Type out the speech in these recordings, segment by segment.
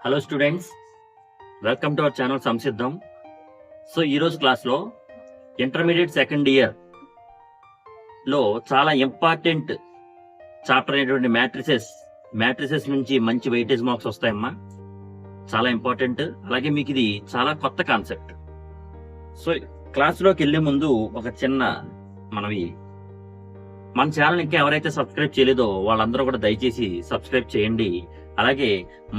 Hello students, welcome to our channel Samsiddham. So ఈరోజు క్లాస్లో intermediate second year లో చాలా ఇంపార్టెంట్ చాప్టర్ అయినటువంటి మ్యాట్రిసెస్ నుంచి మంచి వెయిటేజ్ మార్క్స్ వస్తాయమ్మా. చాలా ఇంపార్టెంట్, అలాగే మీకు ఇది చాలా కొత్త కాన్సెప్ట్. సో క్లాస్లోకి వెళ్లే ముందు ఒక చిన్న మనవి, మన ఛానల్ ఇంకా ఎవరైతే సబ్స్క్రైబ్ చేయలేదో వాళ్ళందరూ కూడా దయచేసి సబ్స్క్రైబ్ చేయండి. అలాగే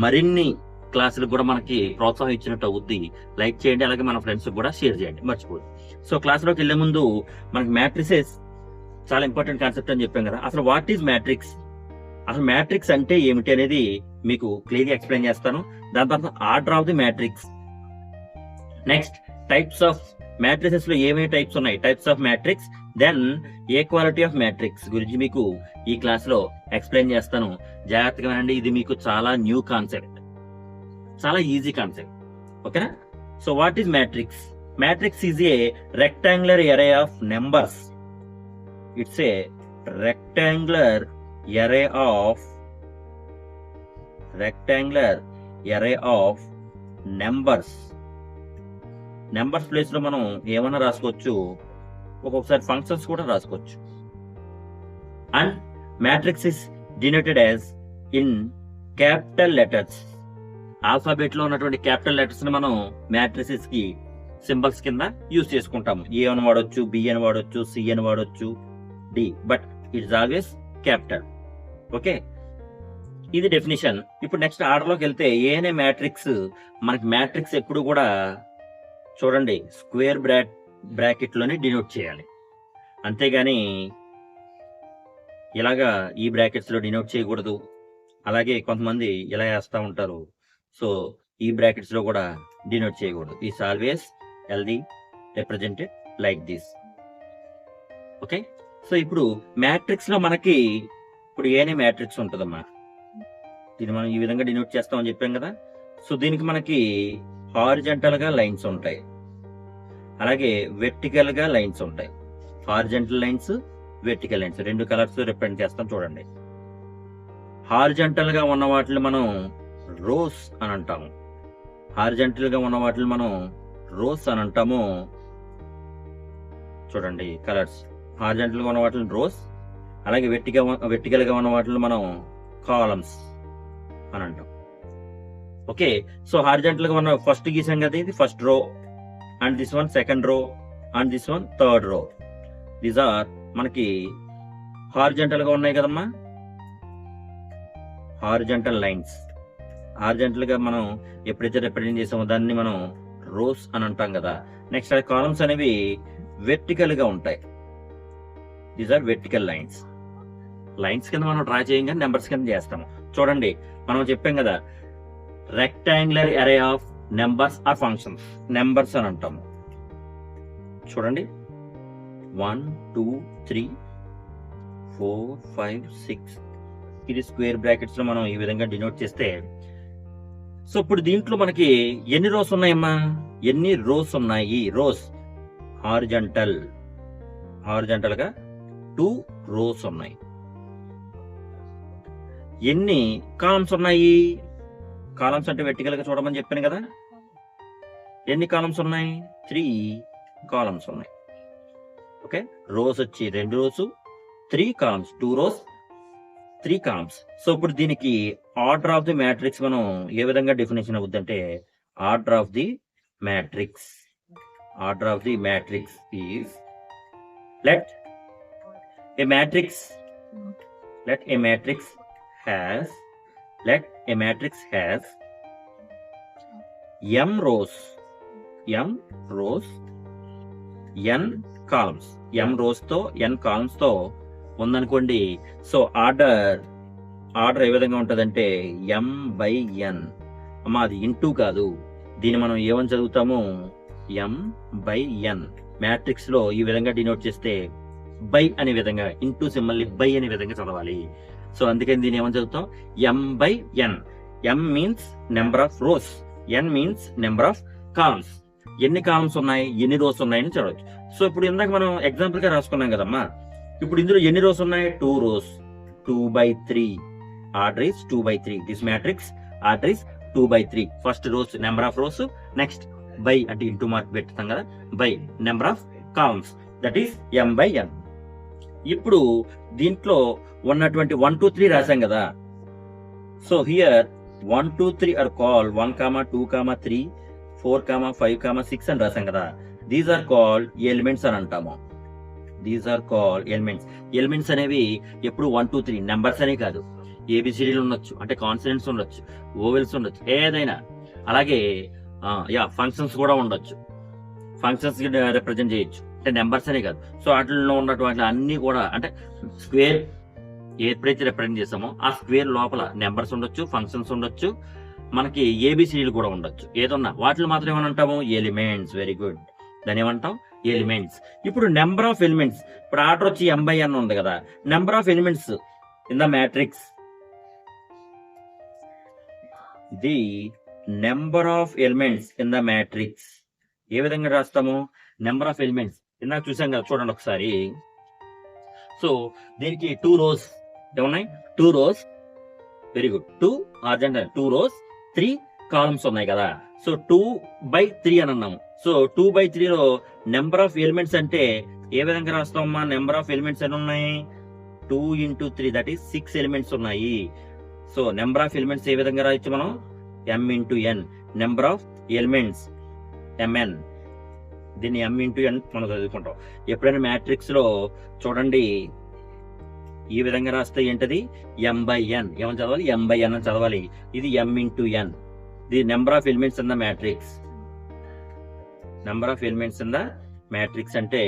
మరిన్ని క్లాసులకు కూడా మనకి ప్రోత్సాహం ఇచ్చినట్టు అవుద్ది. లైక్ చేయండి, అలాగే మన ఫ్రెండ్స్ కూడా షేర్ చేయండి, మర్చిపోదు. సో క్లాస్లోకి వెళ్లే ముందు మనకి మ్యాట్రిసెస్ చాలా ఇంపార్టెంట్ కాన్సెప్ట్ అని చెప్పాం కదా. అసలు వాట్ ఈజ్ మ్యాట్రిక్స్, అసలు మ్యాట్రిక్స్ అంటే ఏమిటి అనేది మీకు క్లియర్గా ఎక్స్ప్లెయిన్ చేస్తాను. దాని తర్వాత order of the matrix, next types of matrices లో ఏమేమి టైప్స్ ఉన్నాయి, types of matrix, then equality of matrix గురించి మీకు ఈ క్లాస్ లో ఎక్స్ప్లెయిన్ చేస్తాను. జాగ్రత్తగా వినండి, ఇది మీకు చాలా న్యూ కాన్సెప్ట్, చాలా ఈజీ కాన్సెప్ట్. ఓకేనా? So what is matrix? Matrix is a rectangular array of numbers. It's a rectangular array of numbers. Numbers place లో మనం ఏమన్నా రాసుకోవచ్చు, ఒక్కొక్కసారి ఫంక్షన్స్ కూడా రాసుకోవచ్చు. And matrix is denoted as in capital letters. Alphabet లో ఉన్నటువంటి క్యాపిటల్ లెటర్స్ ని మనం మ్యాట్రిసెస్ కి సింబల్స్ కింద యూజ్ చేసుకుంటాము. ఏ అని వాడొచ్చు, బి అని వాడొచ్చు, సి అని వాడొచ్చు, D, but it's always capital. Okay, ఇది డెఫినేషన్. ఇప్పుడు నెక్స్ట్ ఆర్డర్ లోకి వెళ్తే ఏనే మ్యాట్రిక్స్, మనకి మ్యాట్రిక్స్ ఎప్పుడు కూడా చూడండి స్క్వేర్ బ్రాకెట్ లోనే డినోట్ చేయాలి, అంతేగాని ఇలాగా ఈ బ్రాకెట్స్ లో డినోట్ చేయకూడదు. అలాగే కొంతమంది ఇలా వేస్తా ఉంటారు, సో ఈ బ్రాకెట్స్ లో కూడా డినోట్ చేయకూడదు. Is always healthy represented like this. Okay, so ఇప్పుడు మ్యాట్రిక్స్ లో మనకి ఇప్పుడు ఏనే మ్యాట్రిక్స్ ఉంటుందమ్మా, దీన్ని మనం ఈ విధంగా డినోట్ చేస్తామని చెప్పాం కదా. సో దీనికి మనకి హారిజంటల్ గా లైన్స్ ఉంటాయి, అలాగే వెర్టికల్ గా లైన్స్ ఉంటాయి. హారిజంటల్ లైన్స్, వెర్టికల్ లైన్స్, రెండు కలర్స్ రిప్రజెంట్ చేస్తాం చూడండి. హారిజంటల్ గా ఉన్న వాటిని మనం రోస్ అని అంటాము. హారిజంటల్ గా ఉన్న వాటిని మనం రోస్ అని అంటాము. చూడండి కలర్స్, హారిజంటల్ గా ఉన్న వాటిని రోస్, అలాగే వెర్టికల్ గా ఉన్న వాటిని మనం కాలమ్స్ అని అంటాం. ఓకే, సో హారిజంటల్ గా ఉన్న ఫస్ట్ గీసాం కదా, ఇది first row, and this one second row, and this one third row. These are మనకి హారిజంటల్ గా ఉన్నాయి కదమ్మా, హారిజంటల్ లైన్స్. హారిజంటల్ గా మనం ఎప్పుడైతే రిప్రజెంట్ చేసామో దాన్ని మనం రోస్ అని అంటాం కదా. నెక్స్ట్ కాలమ్స్ అనేవి వెర్టికల్ గా ఉంటాయి. These are vertical lines. Lines కింద మనం డ్రా చేయం కానీ నెంబర్స్ కింద చేస్తాము. చూడండి మనం చెప్పాం కదా, rectangular array of numbers or functions, numbers అని అంటాము. చూడండి 1 2 3 4 5 6, ఇది స్క్వేర్ బ్రాకెట్స్ లో మనం ఈ విధంగా డినోట్ చేస్తే, సో ఇప్పుడు దీంట్లో మనకి ఎన్ని రోస్ ఉన్నాయమ్మా, ఎన్ని రోస్ ఉన్నాయి? రోస్ హారిజంటల్ గా 2 రోస్ ఉన్నాయి. ఎన్ని కాలమ్స్ ఉన్నాయి? కాలమ్స్ అంటే వెర్టికల్ గా చూడమని చెప్పాను కదా. ఎన్ని కాలమ్స్ ఉన్నాయి? 3 కాలమ్స్ ఉన్నాయి. ఓకే, రోస్ వచ్చి 2 rows, 3 columns, 2 rows 3 columns. So ఇప్పుడు దీనికి ఆర్డర్ ఆఫ్ ది మ్యాట్రిక్స్ మనం ఏ విధంగా డెఫినేషన్ అవుద్దంటే, order of the matrix is let a matrix has m rows, n columns. m rows తో n columns తో ఉందనుకోండి. సో ఆర్డర్ ఏ విధంగా ఉంటదంటే m/n. అమ్మా అది ఇంటూ కాదు, దీన్ని మనం ఏమని చదువుతాము, m/n. మ్యాట్రిక్స్ లో ఈ విధంగా డినోట్ చేస్తే బై అనే విధంగా, ఇంటూ సింబల్ ని బై అనే విధంగా చదవాలి. సో అందుకని దీన్ని ఏమని చదువుతాం, m/n. m means number of rose, n means number of columns. ఎన్ని కాలమ్స్ ఉన్నాయి, ఎన్ని రోస్ ఉన్నాయని చదవచ్చు. సో ఇప్పుడు ఇందాక మనం ఎగ్జాంపుల్ గా రాసుకున్నాం కదమ్మా, ఇప్పుడు ఇందులో ఎన్ని రోస్ ఉన్నాయి? 2 rows, 2/3. Order is 2/3. This matrix order is 2/3. First rows number of rows, next by అంటే ఇంటూ మార్క్ పెడతాం కదా, by number of columns, that is m/n. ఇప్పుడు దీంట్లో ఉన్నటువంటి 1 2 3 రాసాం కదా. సో హియర్ 1 2 3 ఆర్ కాల్ 1, 2, 3, 4, 5, 6 అని రాసాం కదా. దీస్ ఆర్ కాల్డ్ ఎలిమెంట్స్ అని అంటాము. These are called elements. Elements అనేవి ఎప్పుడు 1 2 3 నెంబర్స్ అనే కాదు, ఏబిసిడీలు ఉండొచ్చు, అంటే కాన్సనెంట్స్ ఉండొచ్చు, ఓవెల్స్ ఉండొచ్చు, ఏదైనా. అలాగే ఫంక్షన్స్ కూడా ఉండొచ్చు. ఫంక్షన్స్ రిప్రజెంట్ చేయొచ్చు, అంటే నెంబర్స్ అనే కాదు. సో వాటిలో ఉన్నటువంటి అన్ని కూడా అంటే స్క్వేర్ ఎప్పుడైతే రిప్రజెంట్ చేస్తామో ఆ స్క్వేర్ లోపల నెంబర్స్ ఉండొచ్చు, ఫంక్షన్స్ ఉండొచ్చు, మనకి ఏబిసిడీలు కూడా ఉండొచ్చు. ఏదన్నా వాటిని మాత్రం ఏమనంటాము, ఎలిమెంట్స్. వెరీ గుడ్, దాన్ని ఏమంటాం, ఎలిమెంట్స్. ఇప్పుడు నెంబర్ ఆఫ్ ఎలిమెంట్స్, ఇప్పుడు ఆర్డర్ వచ్చి m/n ఉంది కదా. Number of elements in the matrix, the number of elements in the matrix ఏ విధంగా రాస్తాము, నెంబర్ ఆఫ్ ఎలిమెంట్స్ ఇందాక చూసాం కదా, చూడండి ఒకసారి. సో దీనికి 2 rows ఏమున్నాయి, 2 rows. Very good, 2 horizontal 2 rows, 3 columns ఉన్నాయి కదా. సో 2/3 అని అన్నాము. సో 2/3లో నెంబర్ ఆఫ్ ఎలిమెంట్స్ అంటే ఏ విధంగా రాస్తామమ్మా, నెంబర్ ఆఫ్ ఎలిమెంట్స్ ఎన్ని ఉన్నాయి, 2 into 3 దట్ ఈస్ 6 ఎలిమెంట్స్ ఉన్నాయి. సో నెంబర్ ఆఫ్ ఎలిమెంట్స్ ఏ విధంగా రాయొచ్చు మనం, m into n. Number of elements mn, దీన్ని m into n మనం చదువుకుంటాం. ఎప్పుడైనా మ్యాట్రిక్స్ లో చూడండి ఈ విధంగా రాస్తే ఏంటది, m/n. ఏమని చదవాలి, m/n అని చదవాలి. ఇది m into n, the number of elements in the matrix. Number of elements in the matrix అంటే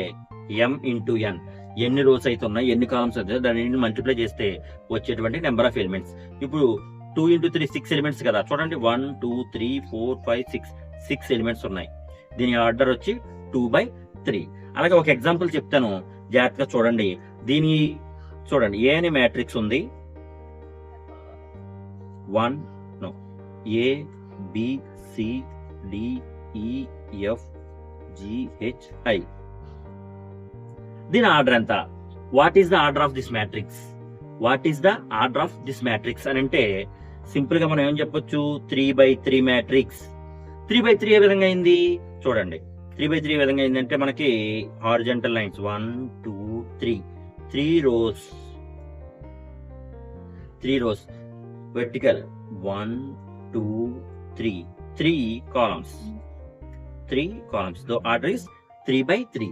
m into n. ఎన్ని రోస్ అయితే ఉన్నాయి, ఎన్ని కాలమ్స్ అయితే దాన్ని మల్టిప్లై చేస్తే వచ్చేటువంటి నెంబర్ ఆఫ్ ఎలిమెంట్స్. ఇప్పుడు 2 into 3 6 ఎలిమెంట్స్ కదా. చూడండి 1 2 3 4 5 6 ఎలిమెంట్స్ ఉన్నాయి. దీని ఆర్డర్ వచ్చి 2/3. అలాగే ఒక ఎగ్జాంపుల్ చెప్తాను, జాగ్రత్తగా చూడండి. దీని చూడండి, ఏ అనే మ్యాట్రిక్స్ ఉంది, 1 A B C D E F G H I. దీని ఆర్డర్ ఎంత, what is the order of this matrix, what is the order of this matrix అని అంటే సింపుల్ గా మనం ఏం చెప్పొచ్చు, 3/3 మ్యాట్రిక్స్. 3/3 ఏ విధంగా అయింది చూడండి. 3/3 ఏ విధంగా అయిందంటే మనకి horizontal lines 1 2 3, 3 rows, 3 rows, vertical 1 2 3, 3 columns, 3 columns. The order is 3/3.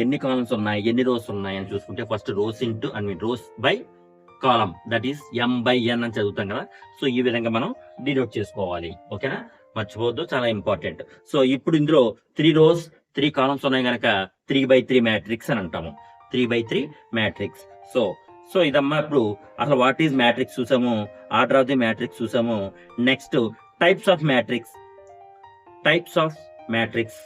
ఎన్ని కాలమ్స్ ఉన్నాయి, ఎన్ని రోస్ ఉన్నాయి అని చూసుకుంటే first rows into rows by column, that is m/n అని చదువుతాం కదా. సో ఈ విధంగా మనం డినోట్ చేసుకోవాలి. ఓకేనా, మర్చిపోవద్దు, చాలా ఇంపార్టెంట్. సో ఇప్పుడు ఇందులో 3 rows 3 columns ఉన్నాయి కనుక 3/3 మ్యాట్రిక్స్ అని అంటాము. 3/3 మ్యాట్రిక్స్. సో ఇదమ్మా ఇప్పుడు అసలు వాట్ ఈజ్ మ్యాట్రిక్స్ చూసాము, ఆర్డర్ ఆఫ్ ది మ్యాట్రిక్స్ చూసాము. Next types of matrix. Types of matrix,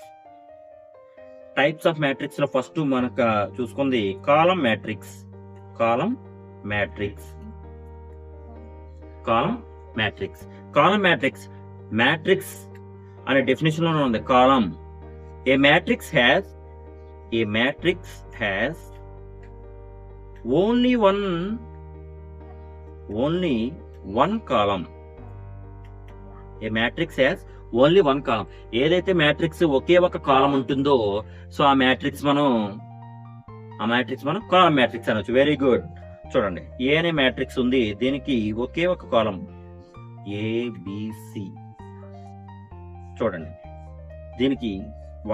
types of matrix లో ఫస్ట్ మనకు చూసుకుంది column matrix. Column matrix, column matrix. Column matrix, matrix అనే డెఫినేషన్ లోనే ఉంది. Column, A matrix has only one column. A matrix has only one column. ఏదైతే matrix ఒకే ఒక కాలం ఉంటుందో so ఆ మ్యాట్రిక్స్ మనం కాలమ్ మ్యాట్రిక్స్ అనొచ్చు. Very good. చూడండి, ఏ అనే మ్యాట్రిక్స్ ఉంది, దీనికి ఒకే ఒక కాలం ABC. చూడండి, దీనికి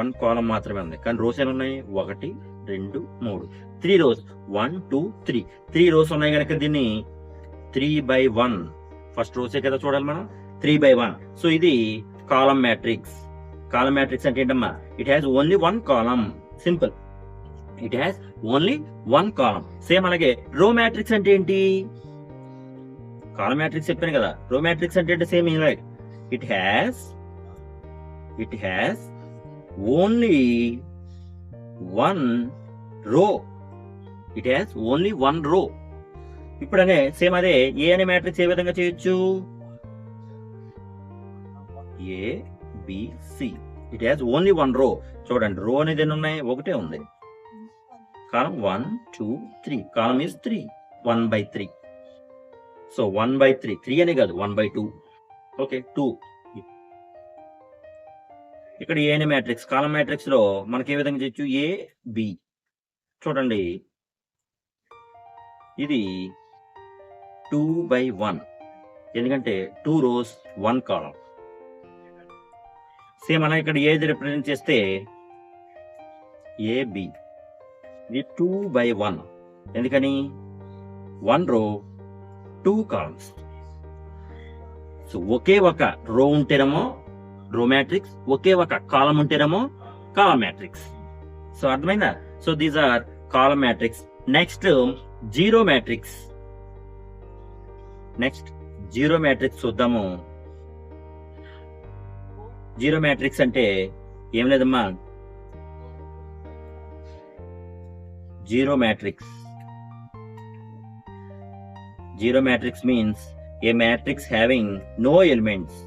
1 కాలం మాత్రమే ఉంది, కానీ రోస్ ఎన్ని ఉన్నాయి, 1 2 3, 3 rows, 1 2 3, 3 rows ఉన్నాయి కనుక దీన్ని 3/1 ఫస్ట్ రోసే కదా చూడాలి మనం, 3/1. సో ఇది కాలమ్ మ్యాట్రిక్స్. కాలమ్ మ్యాట్రిక్స్ అంటే ఏంటమ్మా, it has only 1 column. Simple, it has only 1 column. Same అలాగే రో మ్యాట్రిక్స్ అంటే ఏంటి, కాలమ్ మ్యాట్రిక్స్ చెప్పాను కదా, రో మ్యాట్రిక్స్ అంటే సేమ్ ఇలా, it has only 1 row. It has only 1 row. ఇప్పుడు అనే సేమ్ అదే ఏ అనే మ్యాట్రిక్స్ ఏ విధంగా చేయొచ్చు, ABC. It has only 1 row. చూడండి, రో అనేది ఎన్ని ఉన్నాయి, ఒకటే ఉంది. కాలం 1 2 3, కాలం is 3, 1/3. సో 1/3, 3 అనే కాదు 1/2. ఓకే 2. ఇక్కడ ఏ అనే మ్యాట్రిక్స్, కాలం మ్యాట్రిక్స్ లో మనకి ఏ విధంగా చేయొచ్చు, ఏ బి. చూడండి ఇది 2/1, ఎందుకంటే 2 rows 1 column. సేమ్ అలా ఇక్కడ ఏది రిప్రజెంట్ చేస్తే ఏబి, ఇది 2/1, ఎందుకని 1 row 2 columns. సో ఒకే ఒక రో ఉంటేనేమో రో మ్యాట్రిక్స్, ఒకే ఒక కాలం ఉంటేనేమో కాలం మ్యాట్రిక్స్. సో అర్థమైందా? So these are column matrix. Next zero matrix. Next zero matrix చూద్దాము. జీరో మ్యాట్రిక్స్ అంటే ఏం లేదమ్మా, zero matrix. Zero matrix means a matrix having no elements,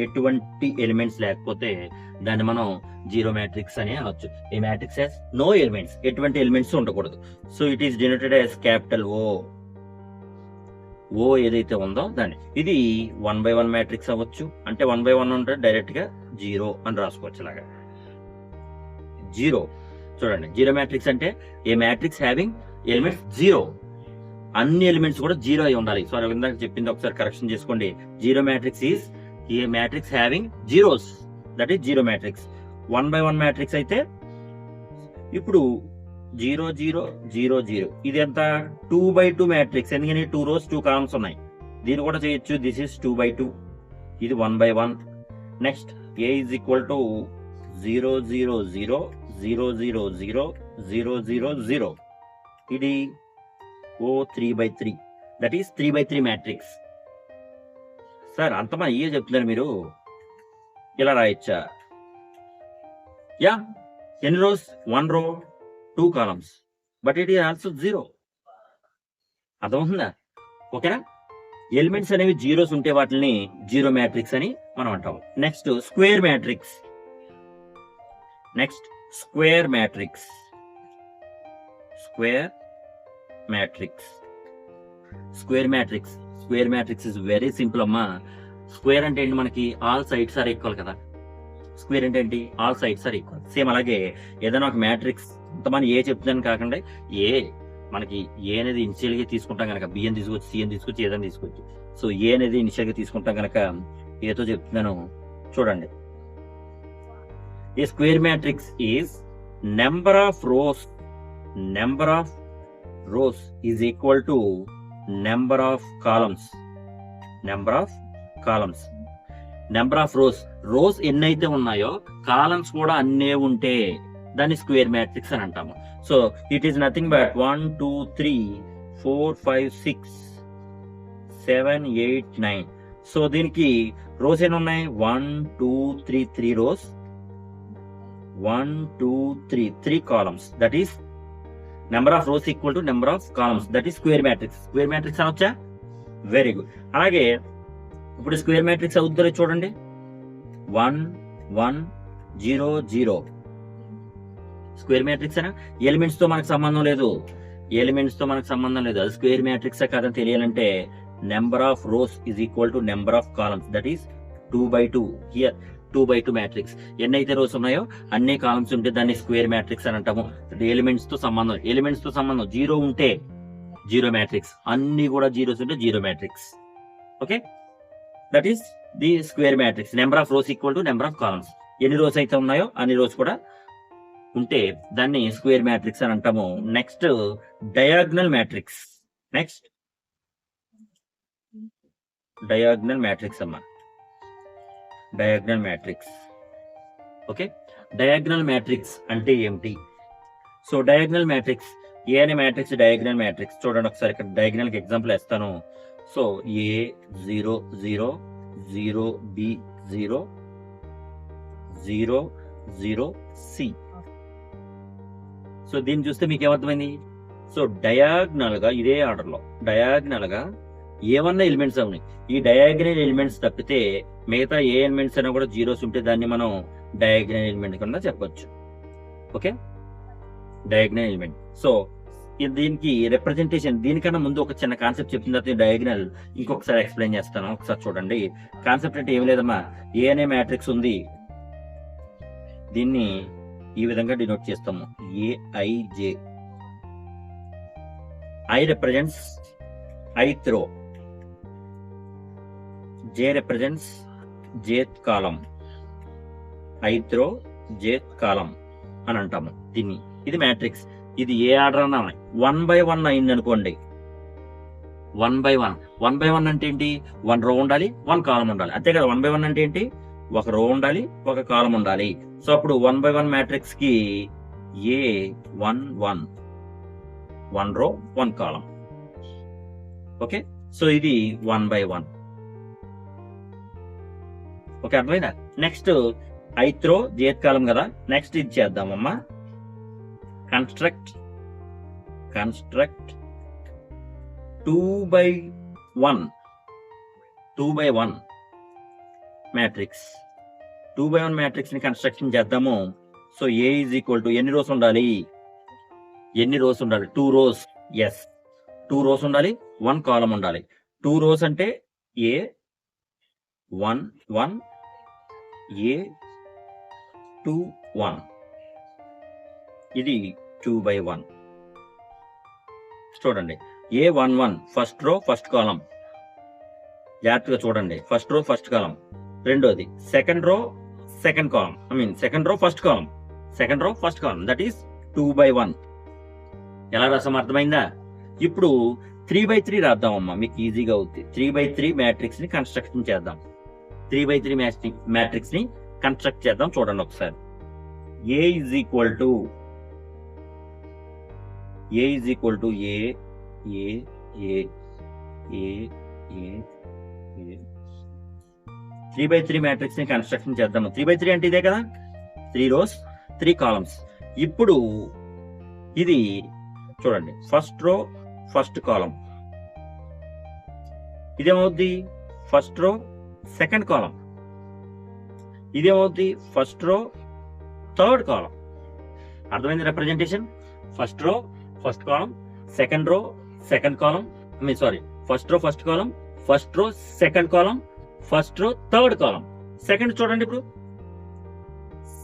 ఎటువంటి ఎలిమెంట్స్ లేకపోతే దాన్ని మనం జీరో మ్యాట్రిక్స్ అని అనొచ్చు. A matrix has no elements, ఎటువంటి ఎలిమెంట్స్ ఉండకూడదు. So it is denoted as capital O. O ఏదైతే ఉందో దాన్ని, ఇది 1/1 మ్యాట్రిక్స్ అవ్వచ్చు. అంటే 1/1 ఉంటే డైరెక్ట్ గా 0 అని రాసుకోవచ్చు. అలాగా జీరో. చూడండి జీరో మ్యాట్రిక్స్ అంటే ఏ మ్యాట్రిక్స్ హ్యావింగ్ ఎలిమెంట్స్ 0, అన్ని ఎలిమెంట్స్ కూడా 0 అయి ఉండాలి. సో ఇందాక చెప్పింది ఒకసారి కరెక్షన్ చేసుకోండి. Zero matrix is a matrix having zeros, that is zero matrix. 1/1 matrix అయితే ఇప్పుడు 0 0 0 0, ఇది ఎంత 2/2 మ్యాట్రిక్స్, ఎందుకని 2 rows 2 columns ఉన్నాయి. దీన్ని కూడా చేయొచ్చు. దిస్ ఇస్ 2/2, ఇది 1/1. Next A is equal to 0 0 0 0 0 0 0 0 0, ఇది ఓ 3/3, దట్ ఈస్ 3/3 మ్యాట్రిక్స్. సార్ అంతమా ఇయే చెప్తున్నారు మీరు, ఇలా రాయొచ్చా? యా, ఎన్ని rows? 1 row 2 columns, but it is also 0. అర్థమవుతుందా? ఓకేనా? ఎలిమెంట్స్ అనేవి జీరోస్ ఉంటే వాటిని జీరో మ్యాట్రిక్స్ అని మనం అంటాం. Next square matrix. Next square matrix. Square matrix. Square matrix. Square matrix is very simple అమ్మా. స్క్వేర్ అంటే ఏంటి, మనకి ఆల్ సైడ్స్ ఆర్ ఈక్వల్ కదా. స్క్వేర్ అంటే ఏంటి, all sides are equal. Same అలాగే ఏదైనా ఒక మ్యాట్రిక్స్ ఇంతమంది ఏ చెప్తుందని కాకుండా ఏ మనకి ఏ అనేది ఇనిషియల్ గా తీసుకుంటాం కనుక బి అని తీసుకోవచ్చు, సి అని తీసుకోవచ్చు, ఏదని తీసుకోవచ్చు. సో ఏ అనేది ఇనిషియల్ గా తీసుకుంటాం కనుక ఏతో చెప్తున్నాను చూడండి. A square matrix is number of rows, number of rows is equal to number of columns. Number of columns. Number of rows, rows ఎన్నైతే ఉన్నాయో కాలమ్స్ కూడా అన్నే ఉంటే దాన్ని స్క్వేర్ మ్యాట్రిక్స్ అని అంటాము. So it is nothing but 1 2 3 4 5 6 7 8 9. So దీనికి rows ఎన్ని ఉన్నాయి? 1 2 3 3 rows, 1 2 3 3 columns. That is number of rows equal to number of columns, that is square matrix. Square matrix అనొచ్చా? Very good. అలాగే ఇప్పుడు స్క్వేర్ మ్యాట్రిక్స్ అవుతుందో చూడండి. 1 1 0 0 స్క్వేర్ మ్యాట్రిక్స్ అనా? Elements తో మనకు సంబంధం లేదు, ఎలిమెంట్స్ తో మనకు సంబంధం లేదు. అది స్క్వేర్ మ్యాట్రిక్స్ కాదని తెలియాలంటే number of rows is equal to number of columns, that is 2/2. Here 2/2 matrix. ఎన్నైతే రోస్ ఉన్నాయో అన్ని కాలమ్స్ ఉంటే దాన్ని స్క్వేర్ మ్యాట్రిక్స్ అని అంటాము. ఎలిమెంట్స్ తో సంబంధం, ఎలిమెంట్స్ తో సంబంధం 0 ఉంటే జీరో మ్యాట్రిక్స్, అన్ని కూడా జీరోస్ ఉంటే zero matrix. Okay, that is the square matrix. Number of rows equal to number of columns. ఎన్ని రోస్ అయితే ఉన్నాయో అన్ని రోస్ కూడా ఉంటే దాన్ని స్క్వేర్ మ్యాట్రిక్స్ అని అంటాము. Next diagonal matrix. Next diagonal matrix అమ్మా. Diagonal matrix. Okay, diagonal matrix అంటే ఏమిటి? సో డయాగ్నల్ మ్యాట్రిక్స్, ఏ అనే మ్యాట్రిక్స్ డయాగ్నల్ మ్యాట్రిక్స్. చూడండి ఒకసారి ఇక్కడ డయాగ్నల్ కి ఎగ్జాంపుల్ వేస్తాను. సో ఏ 0 0 0 బి 0 0 0 సి. సో దీన్ని చూస్తే మీకు ఏమర్థమైంది? సో డయాగ్నల్ గా ఇదే ఆర్డర్ లో డయాగ్నల్ గా ఏమన్నా ఎలిమెంట్స్ అవునాయి. ఈ డయాగ్నల్ ఎలిమెంట్స్ తప్పితే మిగతా ఏ ఎలిమెంట్స్ అయినా కూడా జీరోస్ ఉంటే దాన్ని మనం డయాగ్నల్ ఎలిమెంట్ కింద చెప్పొచ్చు. Okay, diagonal element. సో దీనికి రిప్రజెంటేషన్, దీనికన్నా ముందు ఒక చిన్న కాన్సెప్ట్ చెప్పిన తర్వాత డయాగ్నల్ ఇంకొకసారి ఎక్స్ప్లెయిన్ చేస్తాను. ఒకసారి చూడండి. కాన్సెప్ట్ అంటే ఏం లేదమ్మా, ఏ అనే మ్యాట్రిక్స్ ఉంది, దీన్ని ఈ విధంగా డినోట్ చేస్తాము, AIJ. I represents ith row, J represents jth column, ith row jth column అని అంటాము దీన్ని. ఇది మ్యాట్రిక్స్. ఇది ఏ ఆర్డర్ అన్నా 1 by 1 అయింది అనుకోండి, 1 by 1 అంటే ఏంటి, 1 రో ఉండాలి 1 కాలం ఉండాలి, అంతే కదా. 1 by 1 అంటే ఏంటి, ఒక రో ఉండాలి ఒక కాలం ఉండాలి. సో అప్పుడు 1 by 1 మ్యాట్రిక్స్ కి A11 1 రో 1 కాలం. ఓకే, సో ఇది 1 by 1. ఓకే, అర్థమైందా? Next ith row jth column కదా. నెక్స్ట్ ఇది చేద్దామమ్మా, construct 2 by 1 matrix. 2 by 1 matrix ని కన్స్ట్రక్షన్ చేద్దాము. So A is equal to ఎన్ని రోస్ ఉండాలి, 2 రోస్. ఎస్, 2 రోస్ ఉండాలి 1 కాలం ఉండాలి. 2 రోస్ అంటే A11 A21, ఇది 2 by 1. చూడండి, A11 ఫస్ట్ రో ఫస్ట్ కాలం, జాగ్రత్తగా చూడండి. ఫస్ట్ రో ఫస్ట్ కాలం. రెండోది సెకండ్ రో సెకండ్ కాలం, సెకండ్ రో first column, that is 2 by 1. ఎలా రాసాం అర్థమైందా? ఇప్పుడు 3 by 3 రాద్దామమ్మా, మీకు ఈజీగా అవుతుంది. 3 by 3 మ్యాట్రిక్స్ ని కన్స్ట్రక్షన్ చేద్దాం. 3 by 3 మ్యాట్రిక్స్ ని కన్స్ట్రక్ట్ చేద్దాం. చూడండి ఒకసారి. A is equal to A 3 by 3 matrix ని కన్స్ట్రక్షన్ చేద్దాము. 3 by 3 అంటే ఇదే కదా, 3 రోస్ 3 కాలమ్స్. ఇప్పుడు ఇది చూడండి, ఫస్ట్ రో ఫస్ట్ కాలం, ఇదేమవుద్ది ఫస్ట్ రో సెకండ్ కాలం, ఇదేమవుద్ది ఫస్ట్ రో థర్డ్ కాలం. అర్థమైంది representation? First row first column, second row second column, first row first column, first row second column, first row third column. Second చూడండి, ఇప్పుడు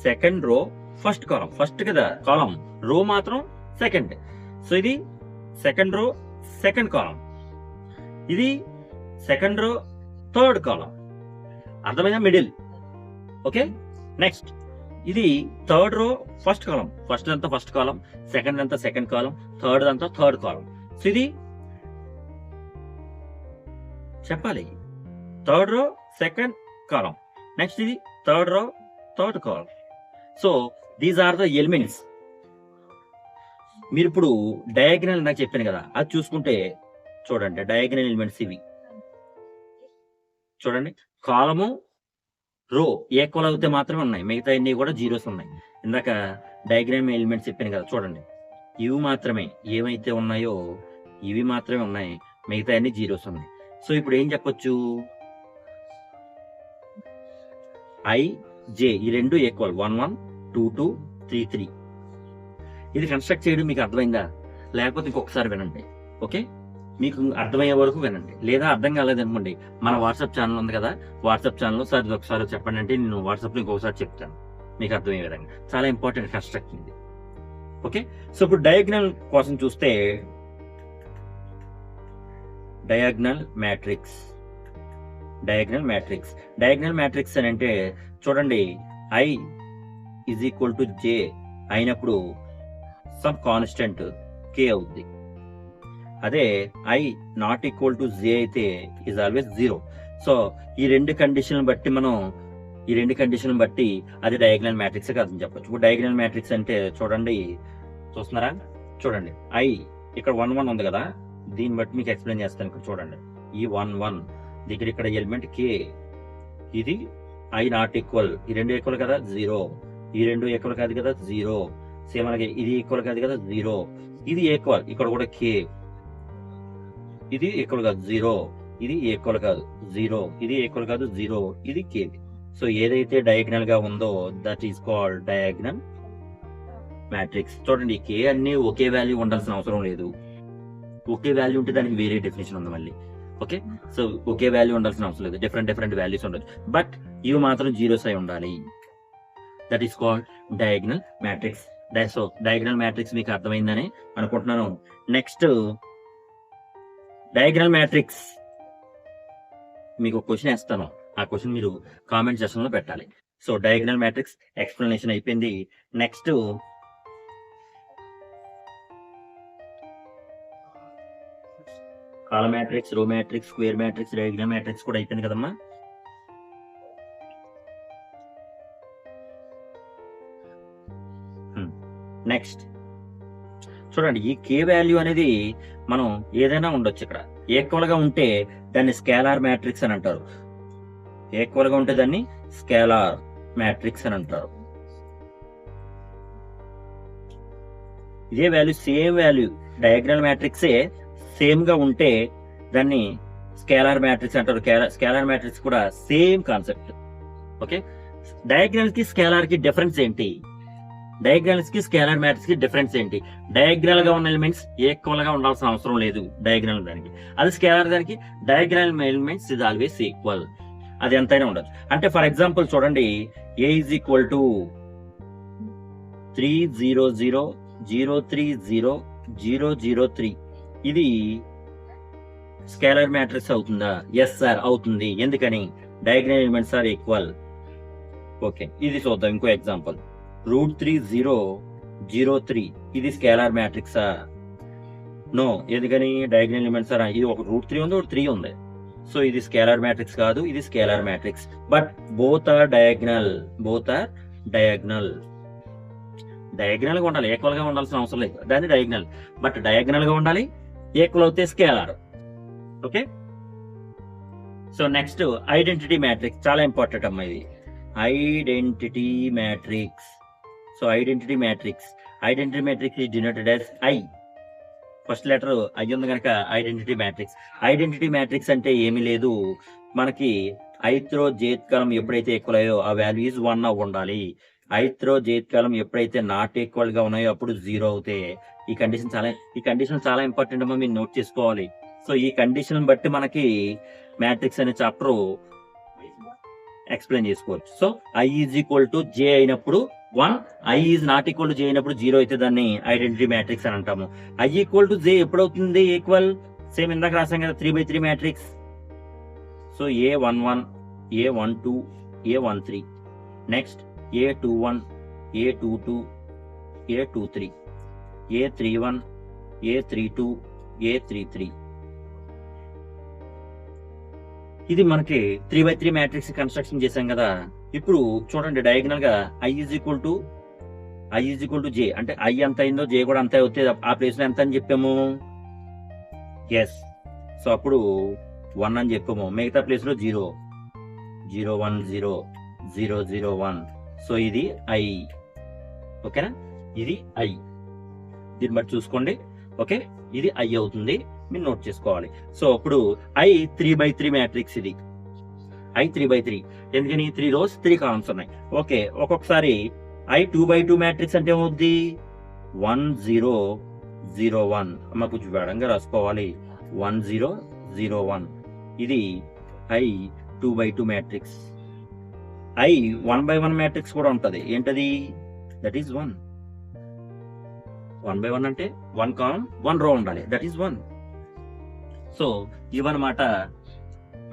second row first column, first కదా column, row మాత్రం second. So ఇది second row second column, ఇది second row third column. అర్థమైందా? Middle. Okay, next ఇది third row first column, first అంతా first column, second అంతా సెకండ్ కాలం, థర్డ్ అంతా third column. So ఇది చెప్పాలి, third row second column. Next ఇది third row third column. So these are the elements. మీరు ఇప్పుడు diagonal నాకు చెప్పాను కదా, అది చూసుకుంటే చూడండి, డయాగ్నల్ ఎలిమెంట్స్ ఇవి చూడండి. కాలము రో ఈక్వల్ అవుతే మాత్రమే ఉన్నాయి, మిగతా అన్ని కూడా జీరోస్ ఉన్నాయి. ఇందాక డయాగ్రామ్ ఎలిమెంట్స్ చెప్పాను కదా, చూడండి ఇవి మాత్రమే ఏమైతే ఉన్నాయో ఇవి మాత్రమే ఉన్నాయి, మిగతా అన్ని జీరోస్ ఉన్నాయి. సో ఇప్పుడు ఏం చెప్పొచ్చు, ఐ జే ఈ రెండు ఈక్వల్ 1 1 2 2 3 3. ఇది కన్స్ట్రక్ట్ చేయడం మీకు అర్థమైందా? లేకపోతే ఇంకొకసారి వినండి. ఓకే, మీకు అర్థమయ్యే వరకు వినండి. లేదా అర్థం కాలేదు అనుకోండి, మన వాట్సాప్ ఛానల్ ఉంది కదా, వాట్సాప్ ఛానల్లో సార్ ఇది ఒకసారి చెప్పండి అంటే నేను వాట్సాప్లో ఇంకొకసారి చెప్తాను మీకు అర్థమయ్యే విధంగా. చాలా ఇంపార్టెంట్ కన్స్ట్రక్షన్ ఇది. ఓకే, సో ఇప్పుడు డయాగ్నల్ కోసం చూస్తే డయాగ్నల్ మ్యాట్రిక్స్ అని అంటే చూడండి, ఐ ఈజ్ ఈక్వల్ టు జే అయినప్పుడు సమ్ కాన్స్టెంట్ కే అవుద్ది. అదే ఐ నాట్ ఈక్వల్ టు జే అయితే ఈజ్ ఆల్వేస్ 0. సో ఈ రెండు కండిషన్ బట్టి అది డయాగ్నల్ మ్యాట్రిక్స్ కాదని చెప్పొచ్చు. ఇప్పుడు డయాగ్నల్ మ్యాట్రిక్స్ అంటే చూడండి, చూస్తున్నారా? చూడండి, ఐ ఇక్కడ 1 1 ఉంది కదా, దీన్ని బట్టి మీకు ఎక్స్ప్లెయిన్ చేస్తాను. ఇక్కడ చూడండి, ఈ 1 1 దగ్గర ఇక్కడ ఎలిమెంట్ కే, ఇది ఐ నాట్ ఈక్వల్, ఈ రెండు ఈక్వల్ కదా 0, ఈ రెండు ఈక్వల్ కాదు కదా 0, సేమ్ అలాగే ఇది ఈక్వల్ కాదు కదా 0, ఇది ఈక్వల్, ఇక్కడ కూడా కే, ఇది ఈక్వల్ కాదు 0, ఇది ఈక్వల్ కాదు 0, ఇది ఈక్వల్ కాదు 0, ఇది కే. సో ఏదైతే డయాగ్నల్ గా ఉందో that is called diagonal matrix. చూడండి కే అన్ని ఒకే వాల్యూ ఉండాల్సిన అవసరం లేదు. ఒకే వాల్యూ ఉంటే దానికి వేరే డెఫినేషన్ ఉంది మళ్ళీ. ఓకే, సో ఒకే వాల్యూ ఉండాల్సిన అవసరం లేదు, డిఫరెంట్ వాల్యూస్ ఉండొచ్చు, బట్ ఇవి మాత్రం జీరోస్ అయి ఉండాలి. That is called diagonal matrix. So diagonal matrix మీకు అర్థమైందని అనుకుంటున్నాను. నెక్స్ట్ డయాగ్నల్ మ్యాట్రిక్స్ మీకు ఒక క్వశ్చన్ వేస్తాను, ఆ క్వశ్చన్ మీరు కామెంట్ సెక్షన్ లో పెట్టాలి. సో డయాగ్నల్ మ్యాట్రిక్స్ ఎక్స్ప్లెనేషన్ అయిపోయింది. నెక్స్ట్ కాలమ్ మ్యాట్రిక్స్, రో matrix, square matrix, diagonal matrix కూడా అయిపోయింది కదమ్మా. నెక్స్ట్ చూడండి, ఈ కే వాల్యూ అనేది మనం ఏదైనా ఉండొచ్చు. ఇక్కడ ఈక్వల్ గా ఉంటే దాన్ని స్కేలార్ మ్యాట్రిక్స్ అని అంటారు. ఈక్వల్ గా ఉంటే దాన్ని స్కేలార్ మ్యాట్రిక్స్ అని అంటారు. ఇదే వాల్యూ సేమ్ వాల్యూ డయాగ్నల్ మ్యాట్రిక్సే సేమ్ గా ఉంటే దాన్ని స్కేలార్ మ్యాట్రిక్స్ అంటారు. స్కేలార్ మ్యాట్రిక్స్ కూడా సేమ్ కాన్సెప్ట్. ఓకే, డయాగ్నల్ కి స్కేలార్ కి డిఫరెన్స్ ఏంటి? డయాగ్నల్స్ కి స్కేలార్ మ్యాట్రిక్స్ కి డిఫరెన్స్ ఏంటి? డయాగ్నల్ గా ఉన్న ఎలిమెంట్స్ ఈక్వల్ గా ఉండాల్సిన అవసరం లేదు డయాగ్నల్ దానికి. అది స్కేలార్ దానికి diagonal elements is always equal, అది ఎంతైనా ఉండదు. అంటే ఫర్ ఎగ్జాంపుల్ చూడండి, ఏ ఈజ్ ఈక్వల్ టు 300030003. ఇది స్కేలార్ మ్యాట్రిక్స్ అవుతుందా? ఎస్ సార్ అవుతుంది. ఎందుకని? Diagonal elements are equal. Okay, ఇది చూద్దాం ఇంకో ఎగ్జాంపుల్. √3003 ఇది స్కేలార్ మ్యాట్రిక్సా? నో. ఎందుకని? డయాగ్నల్ ఎలిమెంట్స్ ఆర్, ఇది ఒక √3 ఉంది, ఒక 3 ఉంది. సో ఇది స్కేలార్ మ్యాట్రిక్స్ కాదు, ఇది scalar matrix. But both are diagonal. Diagonal గా ఉండాలి, ఈక్వల్ గా ఉండాల్సిన అవసరం లేదు, దాన్ని డయాగ్నల్. బట్ డయాగ్నల్ గా ఉండాలి, ఈక్వల్ అవుతే scalar. Okay, so next identity matrix, చాలా ఇంపార్టెంట్ అమ్మా ఇది. Identity matrix. So identity matrix is denoted as I. First letter I ఉంది కనుక ఐడెంటిటీ మ్యాట్రిక్స్. ఐడెంటిటీ మ్యాట్రిక్స్ అంటే ఏమీ లేదు, మనకి ith రో jth కాలం ఎప్పుడైతే ఈక్వల్ అయ్యో ఆ వాల్యూ ఈజ్ 1 అవ్వ ఉండాలి. ith రో jth కాలం ఎప్పుడైతే నాట్ ఈక్వల్ గా ఉన్నాయో అప్పుడు 0 అవుతాయి. ఈ కండిషన్ చాలా ఇంపార్టెంట్ అమ్మా, మీరు నోట్ చేసుకోవాలి. సో ఈ కండిషన్ బట్టి మనకి మ్యాట్రిక్స్ అనే చాప్టర్ ఎక్స్ప్లెయిన్ చేసుకోవచ్చు. So I is equal to j అయినప్పుడు 1, I is not equal to j అయినప్పుడు 0 అయితే దాన్ని ఐడెంటిటీ మ్యాట్రిక్స్ అని అంటాము. I ఈక్వల్ టు j ఎప్పుడవుతుంది ఈక్వల్? సేమ్ ఇందాక రాసాం కదా 3/3 matrix. So A11, A12, A13, next A21, A22, A23, A31, A32, A33. ఇది మనకి 3/3 మ్యాట్రిక్స్ కన్స్ట్రక్షన్ చేసాం కదా. ఇప్పుడు చూడండి, డయాగ్నల్ గా I is equal to j అంటే I ఎంత అయిందో j కూడా అంతే అవుతుంది. ఆ ప్లేస్ లో ఎంత అని చెప్పాము? ఎస్. సో అప్పుడు 1 అని చెప్పాము, మిగతా ప్లేస్ లో 0, 0 1 0 0 0 1. సో ఇది I. ఓకేనా? ఇది I. దీన్ని బట్టి చూసుకోండి. ఓకే, ఇది I అవుతుంది, మీరు నోట్ చేసుకోవాలి. సో ఇప్పుడు I 3/3 మ్యాట్రిక్స్. ఇది I 3/3. ఎందుకని? 3 rows 3 columns ఉన్నాయి. ఓకే, ఒక్కొక్కసారి I 2/2 మ్యాట్రిక్స్ అంటే ఏమవుద్ది? 1 0 0 1. అమ్మ కొంచెం వేడంగా రాసుకోవాలి. 1 0 0 1. ఇది I 2/2 మ్యాట్రిక్స్. I 1/1 మ్యాట్రిక్స్ కూడా ఉంటది. ఏంటది? That is 1. 1/1 అంటే 1 column 1 row ఉండాలి. That is 1. సో ఇవన్నమాట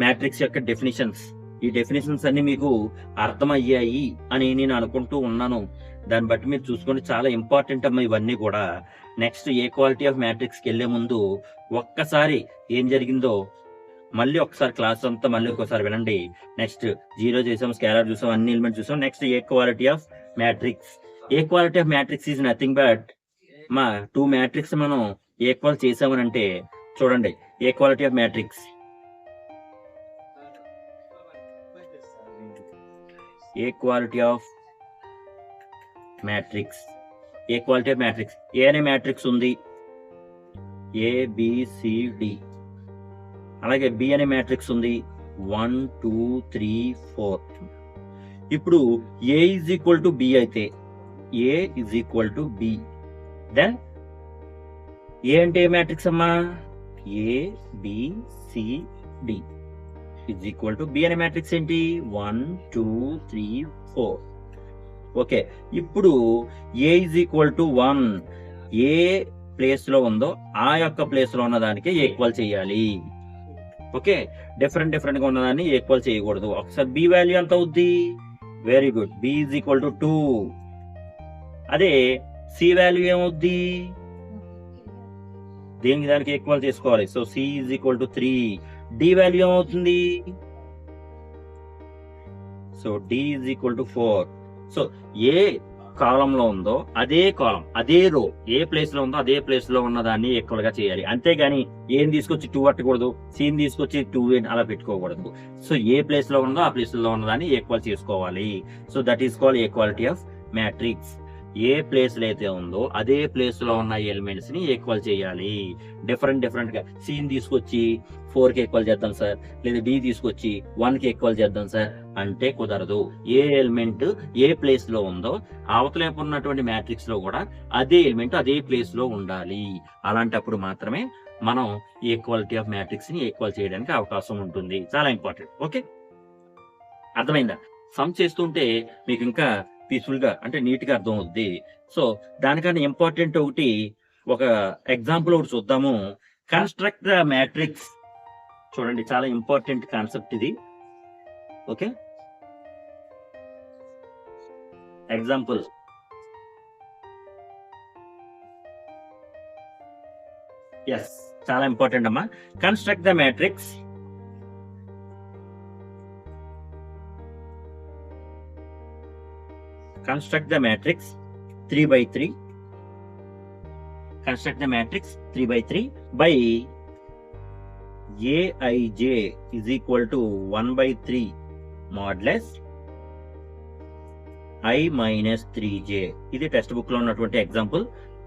మ్యాట్రిక్స్ యొక్క డెఫినిషన్స్. ఈ డెఫినేషన్స్ అన్ని మీకు అర్థమయ్యాయి అని నేను అనుకుంటూ ఉన్నాను. దాన్ని బట్టి మీరు చూసుకొని, చాలా ఇంపార్టెంట్ అమ్మా ఇవన్నీ కూడా. నెక్స్ట్ ఏ క్వాలిటీ ఆఫ్ మ్యాట్రిక్స్కి వెళ్లే ముందు ఒక్కసారి ఏం జరిగిందో మళ్ళీ ఒకసారి క్లాస్ అంతా మళ్ళీ ఒకసారి వినండి. నెక్స్ట్ 0 చేసాం, స్కేలార్ చూసాం, అన్ని ఎలిమెంట్స్ చూసాం. Next A quality of matrix. A quality of మ్యాట్రిక్స్ ఈజ్ నథింగ్ బట్, మా 2 మ్యాట్రిక్స్ మనం ఈక్వల్ చేసామని అంటే చూడండి, ఏ quality of matrix. A quality of matrix. A quality of matrix. A అనే మ్యాట్రిక్స్ ఉంది, ABCD. అలాగే B అనే మ్యాట్రిక్స్ ఉంది, 1 2 3 4. ఇప్పుడు A is equal to B అయితే A is equal to B. Then A అంటే ఏ మ్యాట్రిక్స్ అమ్మా? A B C D is equal to B అనే మ్యాట్రిక్స్ ఏంటి? 1 2 3 4. ఓకే, ఇప్పుడు A is equal to 1 A place లో ఉందో ఆ యొక్క ప్లేస్ లో ఉన్న దానికి ఈక్వల్ చేయాలి. ఓకే, డిఫరెంట్ గా ఉన్నదాన్ని ఈక్వల్ చేయకూడదు. ఒకసారి బి వాల్యూ ఎంత అవుద్ది? Very good, B is equal to 2. అదే సి వాల్యూ ఏమవుద్ది? దేనికి దానికి ఈక్వల్ చేసుకోవాలి. So C is equal to 3. D value ఏమవుతుంది? So D is equal to 4. So A column లో ఉందో అదే కాలం, అదే రో ఏ ప్లేస్ లో ఉందో అదే ప్లేస్ లో ఉన్న దాన్ని ఈక్వల్ గా చేయాలి. అంతేగాని ఏం తీసుకొచ్చి 2 పట్టకూడదు, సీన్ తీసుకొచ్చి 2 అలా పెట్టుకోకూడదు. సో ఏ ప్లేస్ లో ఉందో ఆ ప్లేస్ లో ఉన్నదాన్ని ఈక్వల్ చేసుకోవాలి. So that is called equality of matrix. A place లో అయితే ఉందో అదే ప్లేస్ లో ఉన్న ఎలిమెంట్స్ ని ఈక్వల్ చేయాలి. డిఫరెంట్ గా సీన్ తీసుకొచ్చి 4 కి ఈక్వల్ చేద్దాం సార్, లేదా డి తీసుకొచ్చి 1 కి ఈక్వల్ చేద్దాం సార్ అంటే కుదరదు. ఏ ఎలిమెంట్ ఏ ప్లేస్ లో ఉందో అవతలేపు ఉన్నటువంటి మ్యాట్రిక్స్ లో కూడా అదే ఎలిమెంట్ అదే ప్లేస్ లో ఉండాలి. అలాంటప్పుడు మాత్రమే మనం ఈక్వాలిటీ ఆఫ్ మ్యాట్రిక్స్ ని ఈక్వల్ చేయడానికి అవకాశం ఉంటుంది. చాలా ఇంపార్టెంట్. ఓకే, అర్థమైందా? సమ్ చేస్తుంటే మీకు ఇంకా పీస్ఫుల్ గా అంటే నీట్ గా అర్థం అవుద్ది. సో దానికన్నా ఇంపార్టెంట్ ఒకటి, ఒక ఎగ్జాంపుల్ ఒకటి చూద్దాము. Construct the matrix. చూడండి, చాలా ఇంపార్టెంట్ కాన్సెప్ట్ ఇది. Okay, example. ఎస్, చాలా ఇంపార్టెంట్ అమ్మా. Construct the matrix. Construct the matrix 3 by 3. Construct the matrix 3 by 3 by Aij is equal to 1 by 3 modulus I minus 3j. ఇది text book లో ఉన్నటువంటి example.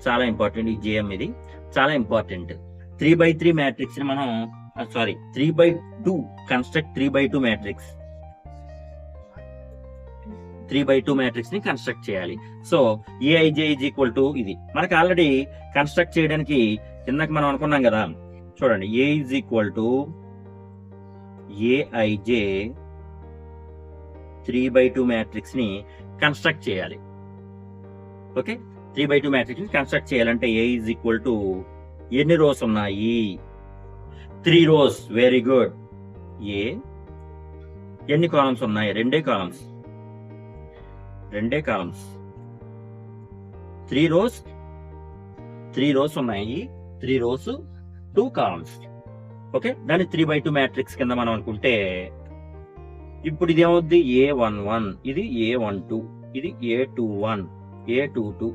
చాలా important. ఈ JM ఇది చాలా ఇంపార్టెంట్. 3 by 3 మ్యాట్రిక్స్ ని మనం 3 by 2 construct 3 by 2 matrix 3 by 2 matrix ని కన్స్ట్రక్ట్ చేయాలి. So AIJ is equal to ఇది మనకి ఆల్రెడీ కన్స్ట్రక్ట్ చేయడానికి ఇందాక మనం అనుకున్నాం కదా. చూడండి, A is equal to A I J 3 by 2 matrix ని కన్స్ట్రక్ట్ చేయాలి. ఓకే, 3 by 2 మ్యాట్రిక్స్ ని కన్స్ట్రక్ట్ చేయాలంటే ఏ ఈజ్ ఈక్వల్ టు ఎన్ని రోస్ ఉన్నాయి? 3 రోస్. Very good. ఏ ఎన్ని కాలమ్స్ ఉన్నాయి? 2 కాలమ్స్. 3 రోస్. 3 రోస్ ఉన్నాయి. 3 రోస్ 2 కాలమ్స్. ఓకే, దాన్ని 3 by 2 మ్యాట్రిక్స్ కింద మనం అనుకుంటే ఇప్పుడు ఇది ఏమవుద్ది? A11, ఇది A12, ఇది A21, A22,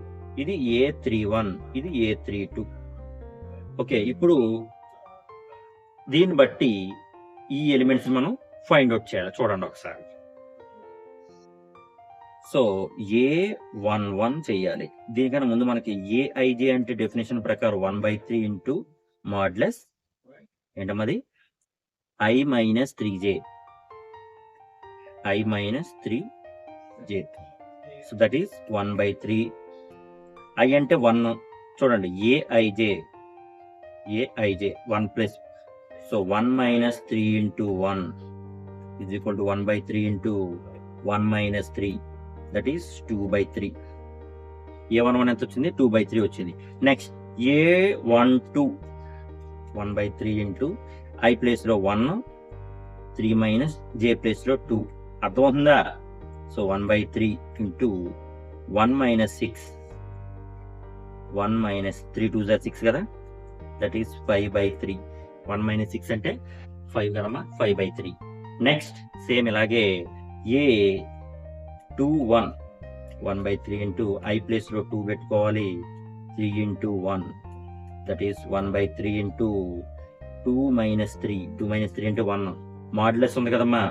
ఇది A31, ఇది A32. ఓకే, ఇప్పుడు దీన్ని బట్టి ఈ ఎలిమెంట్స్ మనం ఫైండ్ అవుట్ చేయాలి. చూడండి ఒకసారి. సో A11 చెయ్యాలి. దీనికన్నా ముందు మనకి ఏఐజే అంటే డెఫినేషన్ ప్రకారం 1 by 3 ఇంటూ మాడ్లెస్ ఏంటమ్మది I minus 3j. So that is 1 by 3. I అంటే 1. చూడండి, A I J 1 plus. So 1 minus 3 into 1 is equal to 1 by 3 into 1 minus 3. That is 2 by 3. A11 ఎంత వచ్చింది? 2 by 3 వచ్చింది. Next A12 1 by 3 into I place లో 1, 3 minus J place లో 2. అర్థమవుతుందా? So 1 by 3 into 1 minus 6. 1 minus 3 2 6 కదా. That is 5 by 3. 1 minus 6 అంటే 5 కదమ్మా. 5 by 3. Next same ఇలాగే A21 1 by 3 into I place లో 2 పెట్టుకోవాలి. 3 into 1 that is 1 by 3 into 2 minus 3. 2 minus 3 అంటే 1. మాడ్యులస్ ఉంది కదమ్మా.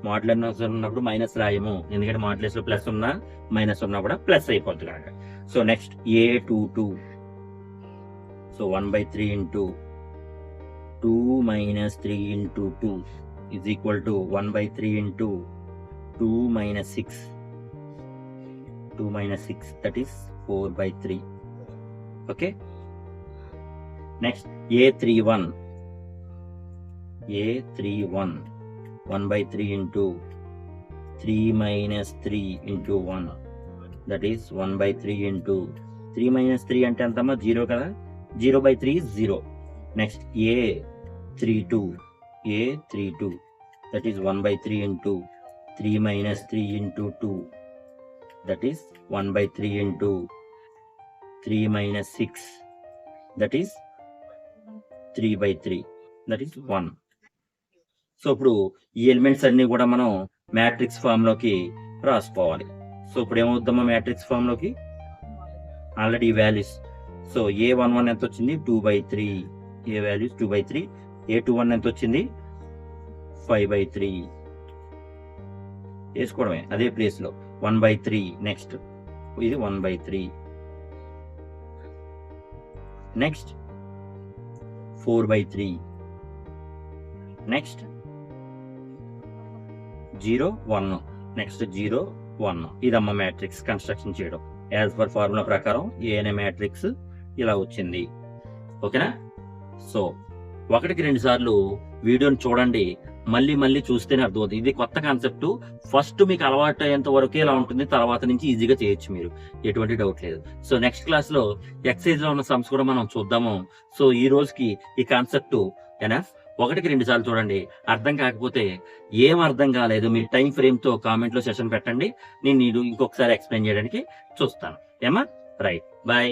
మాడ్యులస్ ఉన్నప్పుడు మైనస్ రాయము, ఎందుకంటే మాడ్యులస్ లో ప్లస్ ఉన్నా మైనస్ ఉన్నా కూడా ప్లస్ అయిపోద్ది కనుక. So next A22. So 1 by 3 into 2 minus 3 into 2 is equal to 1 by 3 into 2 minus 6. 2 minus 6, that is 4 by 3. Okay. Next, A31. 1 by 3 into 3 minus 3 into 1. That is 1 by 3 into 3 minus 3 అంటే ఎంతమ్మా 0 కదా. 0 by 3 is 0. Next, A32. That is 1 by 3 into 3 minus 3 into 2. That is 1 by 3 into 3 minus 6. That is 3 by 3. That is 1. So ఇప్పుడు ఈ elements అన్ని కూడా మనం matrix form లోకి రాసుకోవాలి. సో ఇప్పుడు ఏమవుతామా మ్యాట్రిక్స్ ఫామ్ లోకి ఆల్రెడీ వాల్యూస్. సో A11 ఎంత వచ్చింది 2 by 3. A values 2 by 3. A21 ఎంత వచ్చింది 5 by 3 వేసుకోవడమే అదే ప్లేస్ లో 1 by 3. నెక్స్ట్ ఇది 1 by 3. Next 4 by 3. Next 0 1. Next 0 1. ఇదమ్మ మ్యాట్రిక్స్ కన్స్ట్రక్షన్ చేయడం యాజ్ పర్ ఫార్ములా ప్రకారం ఏ అనే మ్యాట్రిక్స్ ఇలా వచ్చింది. ఓకేనా. సో 1కి 2 సార్లు వీడియోని చూడండి, మళ్ళీ మళ్ళీ చూస్తేనే అర్థమవుతుంది. ఇది కొత్త కాన్సెప్ట్. ఫస్ట్ మీకు అలవాటు అయ్యేంత వరకే ఇలా ఉంటుంది, తర్వాత నుంచి ఈజీగా చేయొచ్చు మీరు, ఎటువంటి డౌట్ లేదు. సో నెక్స్ట్ క్లాస్ లో ఎక్సైజ్ లో ఉన్న సమ్స్ కూడా మనం చూద్దాము. సో ఈ రోజుకి ఈ కాన్సెప్ట్ ఎనఫ్. 1కి 2 సార్లు చూడండి. అర్థం కాకపోతే ఏం అర్థం కాలేదు మీ టైం ఫ్రేమ్ తో కామెంట్ లో సెషన్ పెట్టండి, నేను ఇంకొకసారి ఎక్స్ప్లెయిన్ చేయడానికి చూస్తాను. ఏమా రైట్. బాయ్.